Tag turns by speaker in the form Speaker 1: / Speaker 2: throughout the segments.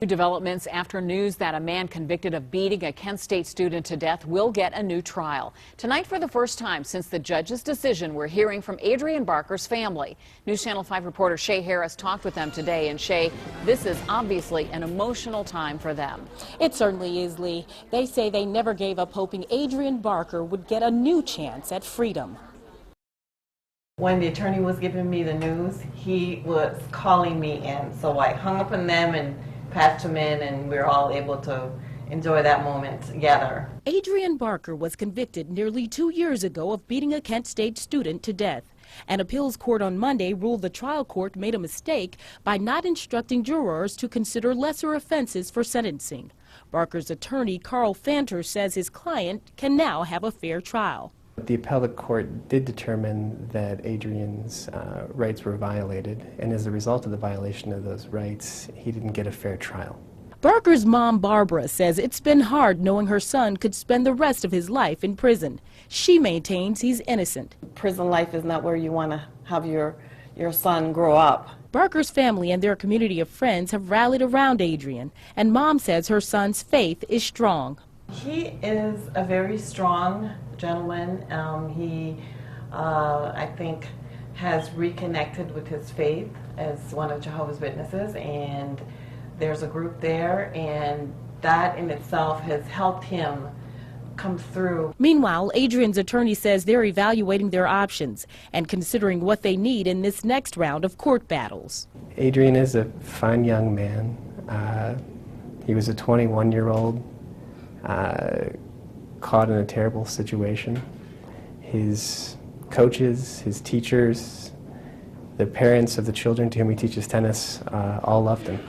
Speaker 1: New developments after news that a man convicted of beating a Kent State student to death will get a new trial. Tonight, for the first time since the judge's decision, we're hearing from Adrian Barker's family. News Channel 5 reporter Shay Harris talked with them today. And Shay, this is obviously an emotional time for them.
Speaker 2: It certainly is, Lee. They say they never gave up hoping Adrian Barker would get a new chance at freedom.
Speaker 3: When the attorney was giving me the news, he was calling me in. So I hung up on them and patched him in, and we were all able to enjoy that moment together.
Speaker 2: Adrian Barker was convicted nearly 2 years ago of beating a Kent State student to death. An appeals court on Monday ruled the trial court made a mistake by not instructing jurors to consider lesser offenses for sentencing. Barker's attorney, Carl Fanter, says his client can now have a fair trial.
Speaker 4: The appellate court did determine that Adrian's rights were violated, and as a result of the violation of those rights, he didn't get a fair trial.
Speaker 2: Barker's mom, Barbara, says it's been hard knowing her son could spend the rest of his life in prison. She maintains he's innocent.
Speaker 3: Prison life is not where you want to have your son grow up.
Speaker 2: Barker's family and their community of friends have rallied around Adrian, and Mom says her son's faith is strong.
Speaker 3: He is a very strong gentleman. I think, has reconnected with his faith as one of Jehovah's Witnesses, and there's a group there, and that in itself has helped him come through.
Speaker 2: Meanwhile, Adrian's attorney says they're evaluating their options and considering what they need in this next round of court battles.
Speaker 4: Adrian is a fine young man. He was a 21-year-old caught in a terrible situation. His coaches, his teachers, the parents of the children to whom he teaches tennis all loved him.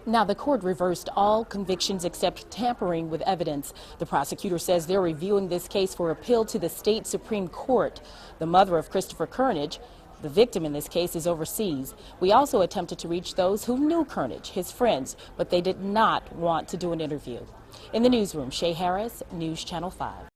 Speaker 2: Now, the court reversed all convictions except tampering with evidence. The prosecutor says they're reviewing this case for appeal to the state Supreme Court. The mother of Christopher Kernage, the victim in this case, is overseas. We also attempted to reach those who knew Kernage, his friends, but they did not want to do an interview. In the newsroom, Shay Harris, News Channel 5.